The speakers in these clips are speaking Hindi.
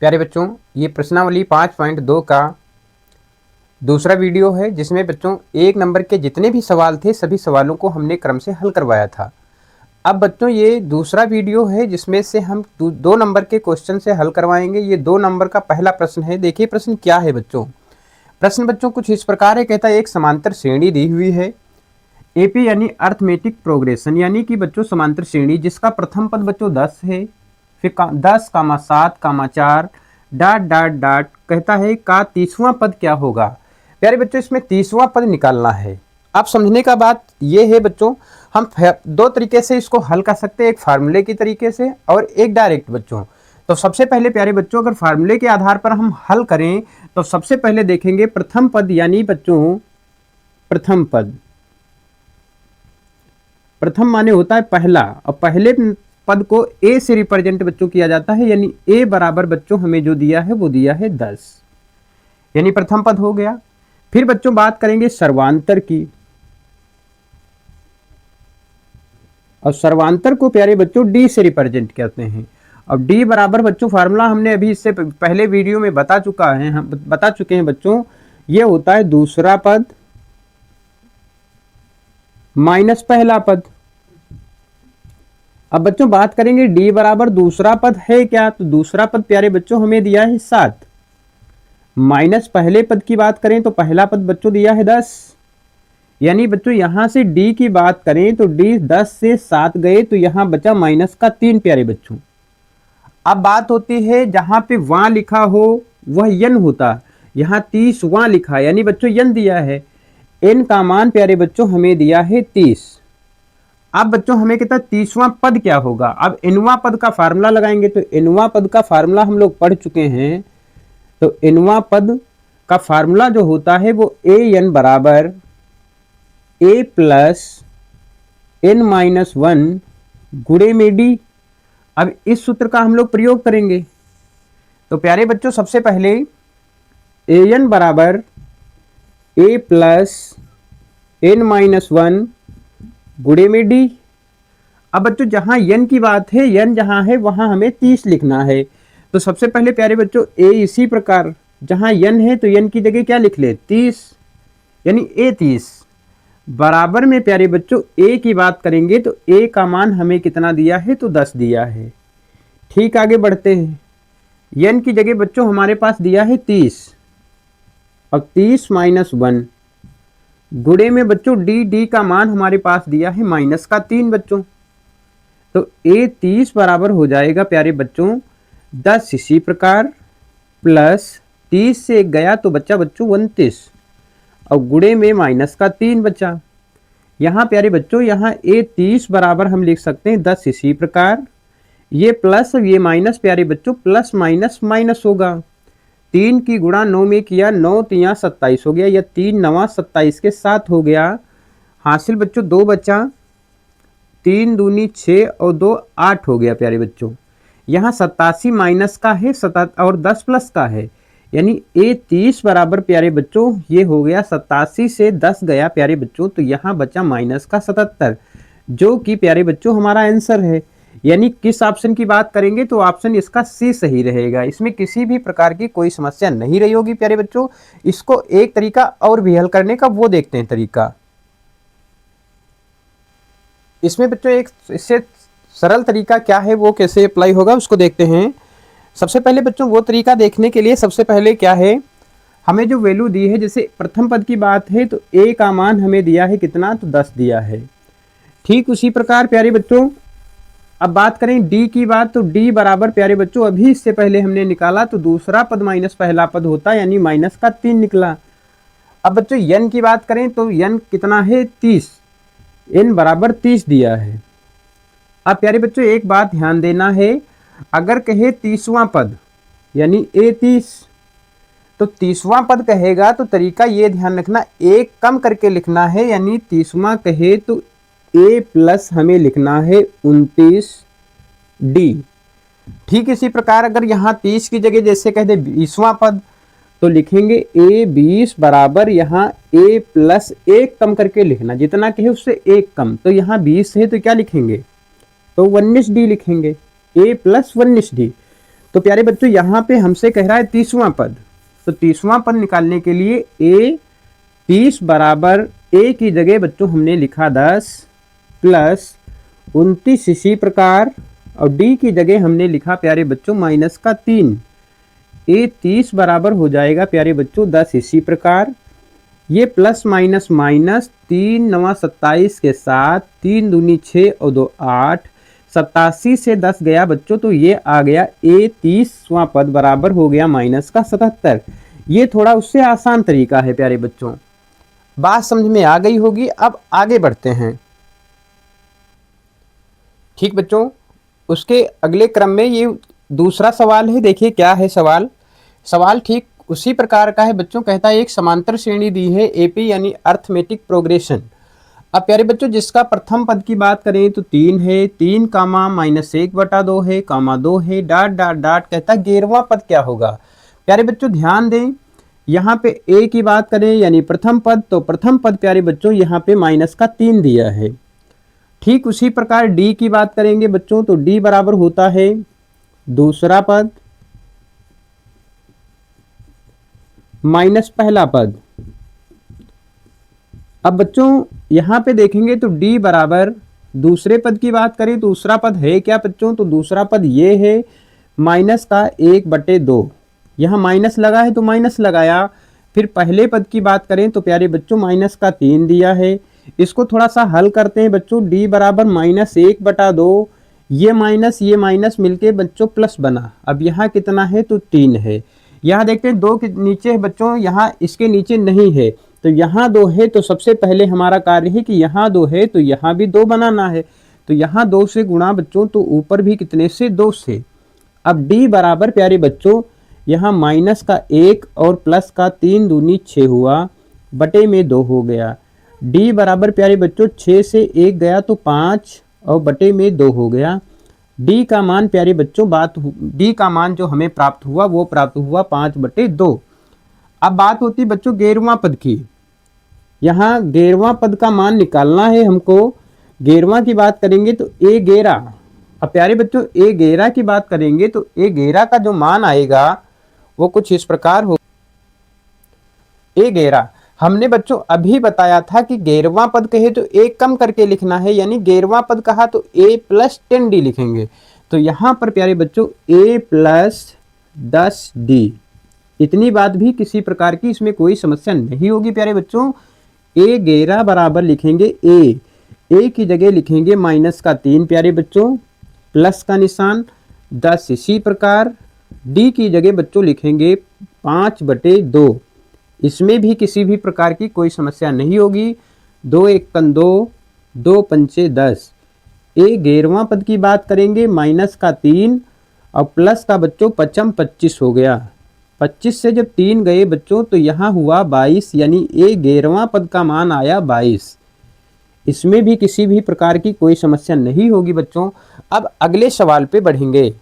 प्यारे बच्चों, ये प्रश्नावली 5.2 का दूसरा वीडियो है, जिसमें बच्चों 1 नंबर के जितने भी सवाल थे सभी सवालों को हमने क्रम से हल करवाया था। अब बच्चों ये दूसरा वीडियो है जिसमें से हम 2 नंबर के क्वेश्चन से हल करवाएंगे। ये 2 नंबर का पहला प्रश्न है। देखिए प्रश्न क्या है बच्चों। प्रश्न बच्चों कुछ इस प्रकार है। कहता है एक समांतर श्रेणी दी हुई है एपी यानी अर्थमेटिक प्रोग्रेशन, यानी कि बच्चों समांतर श्रेणी जिसका प्रथम पद बच्चों 10 है, फिर 10, 7, 4 डॉट डॉट डॉट कहता है का 30वां पद क्या होगा। प्यारे बच्चों इसमें 30वां पद निकालना है। आप समझने का बात ये है बच्चों, हम 2 तरीके से इसको हल कर सकते हैं, एक फार्मूले की तरीके से और एक डायरेक्ट बच्चों। तो सबसे पहले प्यारे बच्चों अगर फार्मूले के आधार पर हम हल करें तो सबसे पहले देखेंगे प्रथम पद, यानी बच्चों प्रथम पद, प्रथम माने होता है पहला, और पहले पद को ए से रिप्रेजेंट बच्चों किया जाता है, यानी ए बराबर बच्चों हमें जो दिया है वो दिया है 10, यानी प्रथम पद हो गया। फिर बच्चों बात करेंगे सर्वांतर की, और सर्वांतर को प्यारे बच्चों डी से रिप्रेजेंट करते हैं। अब डी बराबर बच्चों फार्मूला हमने अभी इससे पहले वीडियो में बता चुके हैं बच्चों, ये होता है दूसरा पद माइनस पहला पद। अब बच्चों बात करेंगे डी बराबर दूसरा पद है क्या, तो दूसरा पद प्यारे बच्चों हमें दिया है 7, माइनस पहले पद की बात करें तो पहला पद बच्चों दिया है 10, यानी बच्चों यहां से डी की बात करें तो डी 10 से 7 गए तो यहां बचा माइनस का 3 प्यारे बच्चों। अब बात होती है जहां पे वहां लिखा हो वह यन होता, यहां 30 वहां लिखा यानी बच्चों यन दिया है, एन का मान प्यारे बच्चों हमें दिया है 30। अब बच्चों हमें कहता है 30वां पद क्या होगा। अब एनवां पद का फार्मूला लगाएंगे, तो एनवां पद का फार्मूला हम लोग पढ़ चुके हैं। तो एनवां पद का फार्मूला जो होता है वो ए एन बराबर ए प्लस एन माइनस 1 गुणे में डी। अब इस सूत्र का हम लोग प्रयोग करेंगे। तो प्यारे बच्चों सबसे पहले ए एन बराबर ए प्लस एन माइनस 1 गुणे में डी। अब बच्चों जहां यन की बात है, यन जहां है वहां हमें 30 लिखना है। तो सबसे पहले प्यारे बच्चों ए इसी प्रकार जहां यन है तो यन की जगह क्या लिख ले 30, यानी ए 30 बराबर में प्यारे बच्चों ए की बात करेंगे तो ए का मान हमें कितना दिया है, तो 10 दिया है। ठीक आगे बढ़ते हैं। यन की जगह बच्चों हमारे पास दिया है 30, अब 30 माइनस 1 गुणे में बच्चों डी का मान हमारे पास दिया है माइनस का 3 बच्चों। तो ए 30 बराबर हो जाएगा प्यारे बच्चों 10 इसी प्रकार प्लस 30 से 1 गया तो बच्चा बच्चों 29, और गुणे में माइनस का 3 बचा। यहाँ प्यारे बच्चों यहाँ ए 30 बराबर हम लिख सकते हैं 10 इसी प्रकार, ये प्लस ये माइनस प्यारे बच्चों प्लस माइनस माइनस होगा। 3 की गुणा 9 में किया, 9 तिया 27 हो गया, या 3 9 27 के 7 हो गया। हासिल बच्चों 2 बचा, 3 दूनी 6 और 2 8 हो गया प्यारे बच्चों। यहाँ 87 माइनस का है और 10 प्लस का है, यानी ए 30 बराबर प्यारे बच्चों ये हो गया 87 से 10 गया प्यारे बच्चों, तो यहाँ बचा माइनस का 77, जो कि प्यारे बच्चों हमारा आंसर है। यानी किस ऑप्शन की बात करेंगे तो ऑप्शन इसका सी सही रहेगा। इसमें किसी भी प्रकार की कोई समस्या नहीं रही होगी प्यारे बच्चों। इसको एक तरीका और भी हल करने का वो देखते हैं तरीका। इसमें बच्चों एक इससे सरल तरीका क्या है वो कैसे अप्लाई होगा उसको देखते हैं। सबसे पहले बच्चों वो तरीका देखने के लिए सबसे पहले क्या है, हमें जो वैल्यू दी है, जैसे प्रथम पद की बात है तो ए का मान हमें दिया है कितना, तो 10 दिया है। ठीक उसी प्रकार प्यारे बच्चों अब बात करें डी की बात, तो डी बराबर प्यारे बच्चों अभी इससे पहले हमने निकाला तो दूसरा पद माइनस पहला पद होता है, यानी माइनस का 3 निकला। अब बच्चों यन की बात करें तो यन कितना है 30, एन बराबर 30 दिया है। अब प्यारे बच्चों एक बात ध्यान देना है, अगर कहे 30वां पद यानी ए 30, तो 30वां पद कहेगा तो तरीका ये ध्यान रखना एक कम करके लिखना है, यानी 30वां कहे तो ए प्लस हमें लिखना है 29 डी। ठीक इसी प्रकार अगर यहाँ 30 की जगह जैसे कह दे 20वां पद, तो लिखेंगे ए 20 बराबर यहाँ ए प्लस 1 कम करके लिखना, जितना कहे उससे 1 कम, तो यहाँ 20 है तो क्या लिखेंगे, तो 19 डी लिखेंगे, ए प्लस 19 डी। तो प्यारे बच्चों यहाँ पे हमसे कह रहा है 30वां पद, तो 30वां पद निकालने के लिए a 30 बराबर a की जगह बच्चों हमने लिखा 10 प्लस 29 इसी प्रकार, और d की जगह हमने लिखा प्यारे बच्चों माइनस का 3। a 30 बराबर हो जाएगा प्यारे बच्चों 10 इसी प्रकार, ये प्लस माइनस माइनस 3 9 27 के साथ 3 दूनी 6 और 2 8, 87 से 10 गया बच्चों, तो ये आ गया a 30वां पद बराबर हो गया माइनस का 77। ये थोड़ा उससे आसान तरीका है प्यारे बच्चों, बात समझ में आ गई होगी। अब आगे बढ़ते हैं। ठीक बच्चों, उसके अगले क्रम में ये दूसरा सवाल है। देखिए क्या है सवाल। सवाल ठीक उसी प्रकार का है बच्चों। कहता है एक समांतर श्रेणी दी है एपी यानी अर्थमेटिक प्रोग्रेशन। अब प्यारे बच्चों जिसका प्रथम पद की बात करें तो 3 है, 3 कामा -1/2 है, कामा 2 है, डॉट डॉट डॉट। कहता है 11वां पद क्या होगा। प्यारे बच्चों ध्यान दें, यहाँ पे ए की बात करें यानी प्रथम पद, तो प्रथम पद प्यारे बच्चों यहाँ पे माइनस का 3 दिया है। ठीक उसी प्रकार डी की बात करेंगे बच्चों, तो डी बराबर होता है दूसरा पद माइनस पहला पद। अब बच्चों यहां पे देखेंगे तो d बराबर दूसरे पद की बात करें तो दूसरा पद है क्या बच्चों, तो दूसरा पद ये है माइनस का 1/2। यहां माइनस लगा है तो माइनस लगाया। फिर पहले पद की बात करें तो प्यारे बच्चों माइनस का 3 दिया है। इसको थोड़ा सा हल करते हैं बच्चों। d बराबर -1/2, ये माइनस मिलके बच्चों प्लस बना। अब यहाँ कितना है तो 3 है। यहाँ देखते हैं 2 के नीचे है बच्चों, यहाँ इसके नीचे नहीं है, तो यहाँ 2 है। तो सबसे पहले हमारा कार्य है कि यहाँ 2 है तो यहाँ भी 2 बनाना है। तो यहाँ 2 से गुणा बच्चों, तो ऊपर भी कितने से 2 से। अब d बराबर प्यारे बच्चों यहाँ माइनस का 1 और प्लस का 3 दूनी 6 हुआ, बटे में 2 हो गया। d बराबर प्यारे बच्चों 6 से 1 गया तो 5 और बटे में 2 हो गया। d का मान प्यारे बच्चों d का मान जो हमें प्राप्त हुआ वो प्राप्त हुआ 5/2। अब बात होती बच्चों 11वां पद की। यहाँ 11वां पद का मान निकालना है हमको। 11वां की बात करेंगे तो a11। अब प्यारे बच्चों a11 की बात करेंगे तो a11 का जो मान आएगा वो कुछ इस प्रकार हो। a11 हमने बच्चों अभी बताया था कि 11वां पद कहे तो एक कम करके लिखना है, यानी 11वां पद कहा तो a + 10d लिखेंगे। तो यहाँ पर प्यारे बच्चों a + 10d, इतनी बात भी किसी प्रकार की इसमें कोई समस्या नहीं होगी प्यारे बच्चों। a11 बराबर लिखेंगे a की जगह लिखेंगे माइनस का 3 प्यारे बच्चों, प्लस का निशान 10 इसी प्रकार। d की जगह बच्चों लिखेंगे 5/2। इसमें भी किसी भी प्रकार की कोई समस्या नहीं होगी। 2 × 2, 2 × 10। 11वां पद की बात करेंगे माइनस का 3 और प्लस का बच्चों 5 25 हो गया। 25 से जब 3 गए बच्चों तो यहाँ हुआ 22, यानी 11वां पद का मान आया 22। इसमें भी किसी भी प्रकार की कोई समस्या नहीं होगी बच्चों। अब अगले सवाल पे बढ़ेंगे।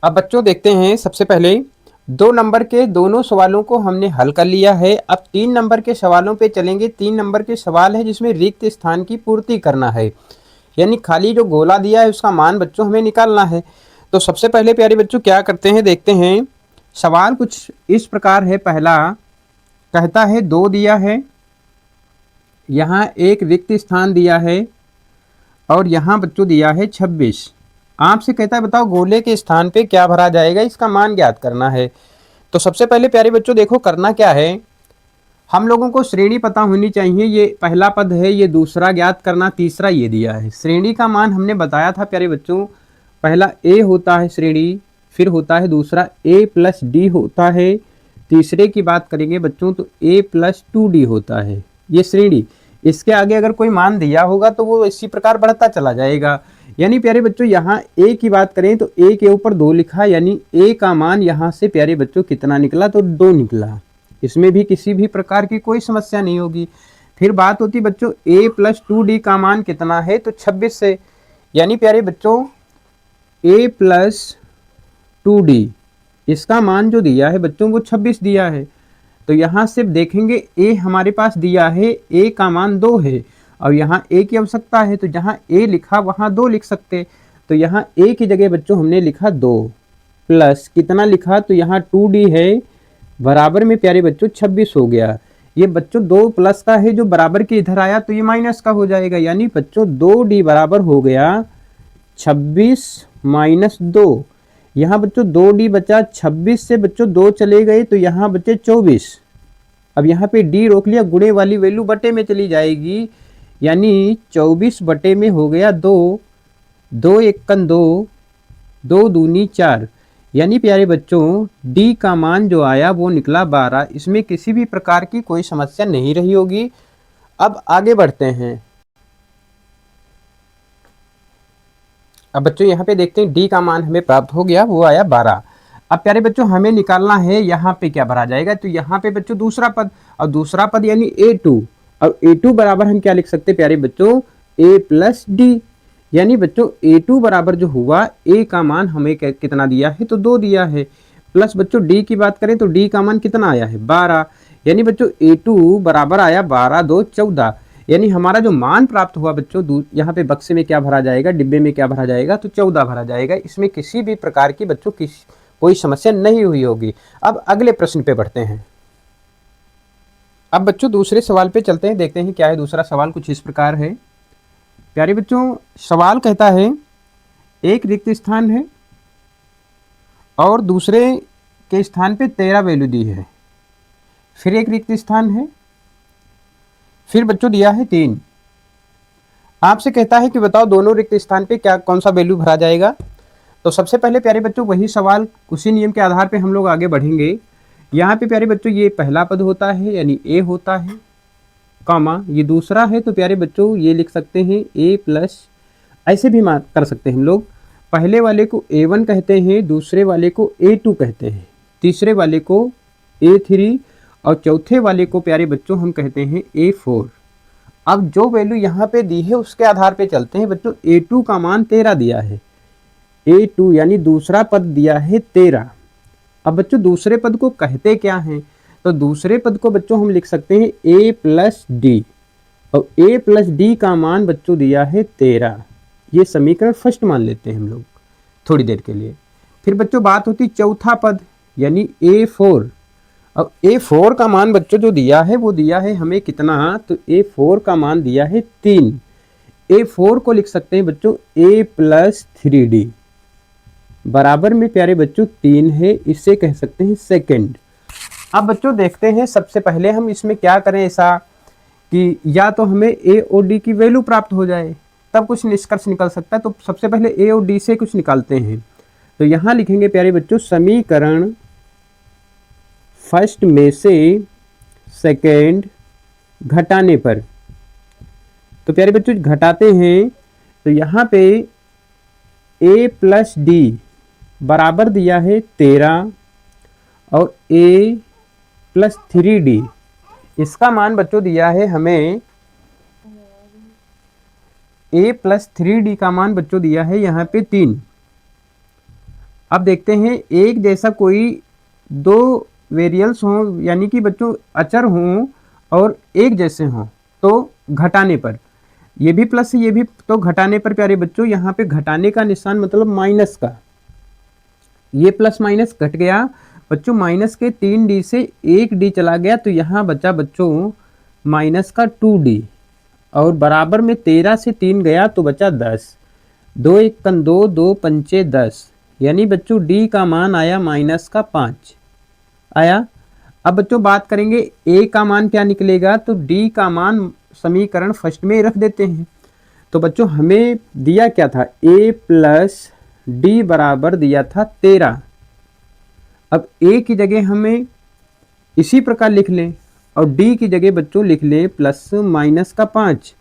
अब बच्चों देखते हैं, सबसे पहले 2 नंबर के दोनों सवालों को हमने हल कर लिया है। अब 3 नंबर के सवालों पे चलेंगे। 3 नंबर के सवाल है जिसमें रिक्त स्थान की पूर्ति करना है, यानी खाली जो गोला दिया है उसका मान बच्चों हमें निकालना है। तो सबसे पहले प्यारे बच्चों क्या करते हैं, देखते हैं। सवाल कुछ इस प्रकार है। पहला कहता है 2 दिया है, यहाँ एक रिक्त स्थान दिया है और यहाँ बच्चों दिया है 26। आपसे कहता है बताओ गोले के स्थान पे क्या भरा जाएगा, इसका मान ज्ञात करना है। तो सबसे पहले प्यारे बच्चों देखो करना क्या है, हम लोगों को श्रेणी पता होनी चाहिए। ये पहला पद है, ये दूसरा ज्ञात करना, तीसरा ये दिया है। श्रेणी का मान हमने बताया था प्यारे बच्चों, पहला a होता है श्रेणी, फिर होता है दूसरा a + d होता है, तीसरे की बात करेंगे बच्चों तो a + 2d होता है। ये श्रेणी, इसके आगे अगर कोई मान दिया होगा तो वो इसी प्रकार बढ़ता चला जाएगा। यानी प्यारे बच्चों यहाँ a की बात करें तो a के ऊपर 2 लिखा, यानी a का मान यहाँ से प्यारे बच्चों कितना निकला तो 2 निकला। इसमें भी किसी भी प्रकार की कोई समस्या नहीं होगी। फिर बात होती बच्चों a + 2d का मान कितना है तो 26 से, यानी प्यारे बच्चों a + 2d इसका मान जो दिया है बच्चों वो 26 दिया है। तो यहाँ सिर्फ देखेंगे a हमारे पास दिया है, a का मान 2 है और यहाँ a की आवश्यकता है, तो जहाँ a लिखा वहाँ 2 लिख सकते। तो यहाँ ए की जगह बच्चों हमने लिखा 2 प्लस कितना लिखा, तो यहाँ 2d है बराबर में प्यारे बच्चों 26 हो गया। ये बच्चों 2 प्लस का है जो बराबर के इधर आया तो ये माइनस का हो जाएगा, यानी बच्चों 2d बराबर हो गया 26 माइनस 2। यहाँ बच्चों 2d बचा, 26 से बच्चों 2 चले गए तो यहाँ बचे 24। अब यहाँ पे d रोक लिया, गुणे वाली वैल्यू बटे में चली जाएगी, यानी 24 बटे में हो गया 2, 2 एकन 2, 2 दूनी 4, यानी प्यारे बच्चों d का मान जो आया वो निकला 12। इसमें किसी भी प्रकार की कोई समस्या नहीं रही होगी। अब आगे बढ़ते हैं। अब बच्चों यहाँ पे देखते हैं d का मान हमें प्राप्त हो गया, वो आया 12। अब प्यारे बच्चों हमें निकालना है यहाँ पे क्या भरा जाएगा, तो यहाँ पे बच्चों दूसरा पद, और दूसरा पद यानी a2, और a2 बराबर हम क्या लिख सकते हैं प्यारे बच्चों a प्लस डी, यानी बच्चों a2 बराबर जो हुआ a का मान हमें कितना दिया है, तो 2 दिया है, प्लस बच्चों d की बात करें तो d का मान कितना आया है 12, यानी बच्चों a2 बराबर आया 12 2 14, यानी हमारा जो मान प्राप्त हुआ बच्चों यहाँ पे बक्से में क्या भरा जाएगा, डिब्बे में क्या भरा जाएगा, तो 14 भरा जाएगा। इसमें किसी भी प्रकार की बच्चों कोई समस्या नहीं हुई होगी। अब अगले प्रश्न पे बढ़ते हैं। अब बच्चों दूसरे सवाल पे चलते हैं, देखते हैं क्या है दूसरा सवाल। कुछ इस प्रकार है प्यारे बच्चों, सवाल कहता है एक रिक्त स्थान है और दूसरे के स्थान पे 13 वैल्यू दी है, फिर एक रिक्त स्थान है, फिर बच्चों दिया है 3। आपसे कहता है कि बताओ दोनों रिक्त स्थान पे क्या कौन सा वैल्यू भरा जाएगा। तो सबसे पहले प्यारे बच्चों वही सवाल, उसी नियम के आधार पे हम लोग आगे बढ़ेंगे। यहाँ पे प्यारे बच्चों ये पहला पद होता है यानी a होता है, कॉमा ये दूसरा है तो प्यारे बच्चों ये लिख सकते हैं a प्लस, ऐसे भी मान कर सकते हैं हम लोग। पहले वाले को a1 कहते हैं, दूसरे वाले को a2 कहते हैं, तीसरे वाले को a3 और चौथे वाले को प्यारे बच्चों हम कहते हैं a4। अब जो वैल्यू यहाँ पे दी है उसके आधार पे चलते हैं बच्चों। a2 का मान 13 दिया है, a2 यानी दूसरा पद दिया है 13। अब बच्चों दूसरे पद को कहते क्या हैं, तो दूसरे पद को बच्चों हम लिख सकते हैं a प्लस डी, और a प्लस डी का मान बच्चों दिया है 13। ये समीकरण फर्स्ट मान लेते हैं हम लोग थोड़ी देर के लिए। फिर बच्चों बात होती चौथा पद यानी a4। अब a4 का मान बच्चों जो दिया है वो दिया है हमें कितना, तो a4 का मान दिया है 3। a4 को लिख सकते हैं बच्चों a प्लस 3d, बराबर में प्यारे बच्चों 3 है, इससे कह सकते हैं सेकंड। अब बच्चों देखते हैं सबसे पहले हम इसमें क्या करें ऐसा कि या तो हमें a और d की वैल्यू प्राप्त हो जाए तब कुछ निष्कर्ष निकल सकता है। तो सबसे पहले a और d से कुछ निकालते हैं। तो यहाँ लिखेंगे प्यारे बच्चों समीकरण फर्स्ट में से सेकंड घटाने पर। तो प्यारे बच्चों घटाते हैं तो यहाँ पे a प्लस डी बराबर दिया है 13 और a प्लस 3d, इसका मान बच्चों दिया है हमें a प्लस 3d का मान बच्चों दिया है यहाँ पे 3। अब देखते हैं एक जैसा कोई दो वेरिएबल्स हों यानी कि बच्चों अचर हों और एक जैसे हों तो घटाने पर, ये भी प्लस ये भी, तो घटाने पर प्यारे बच्चों यहाँ पे घटाने का निशान मतलब माइनस का, ये प्लस माइनस घट गया बच्चों, माइनस के 3d से 1d चला गया तो यहाँ बचा बच्चों माइनस का 2d, और बराबर में 13 से 3 गया तो बचा 10, 2 एकन 2, 2 पंचे 10, यानी बच्चों d का मान आया माइनस का 5 आया। अब बच्चों बात करेंगे a का मान क्या निकलेगा, तो d का मान समीकरण फर्स्ट में रख देते हैं। तो बच्चों हमें दिया क्या था, a प्लस डी बराबर दिया था 13। अब a की जगह हमें इसी प्रकार लिख लें और d की जगह बच्चों लिख लें प्लस माइनस का 5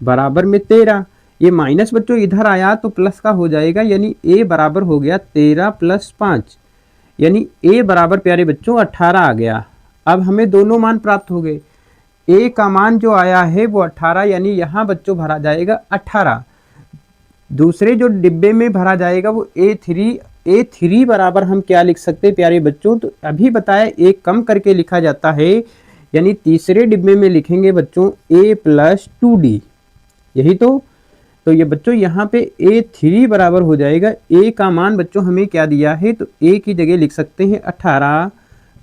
बराबर में 13। ये माइनस बच्चों इधर आया तो प्लस का हो जाएगा, यानी a बराबर हो गया 13 प्लस 5, यानी a बराबर प्यारे बच्चों 18 आ गया। अब हमें दोनों मान प्राप्त हो गए, a का मान जो आया है वो 18, यानी यहाँ बच्चों भरा जाएगा 18। दूसरे जो डिब्बे में भरा जाएगा वो a3 बराबर हम क्या लिख सकते हैं प्यारे बच्चों, तो अभी बताया एक कम करके लिखा जाता है, यानी तीसरे डिब्बे में लिखेंगे बच्चों a प्लस 2d, यही तो तो ये बच्चों यहाँ पे A3 बराबर हो जाएगा, A का मान बच्चों हमें क्या दिया है, तो A की जगह लिख सकते हैं 18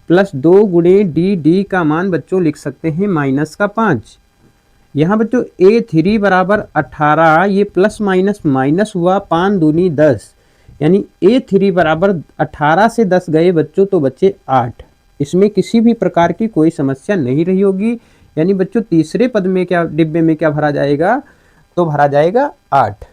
प्लस 2 गुणे D का मान बच्चों लिख सकते हैं -5। यहाँ बच्चों A3 बराबर 18, ये प्लस माइनस माइनस हुआ, 5 दूनी 10, यानी A3 बराबर 18 से 10 गए बच्चों तो बच्चे 8। इसमें किसी भी प्रकार की कोई समस्या नहीं रही होगी, यानी बच्चों तीसरे पद में क्या, डिब्बे में क्या भरा जाएगा, तो भरा जाएगा 8।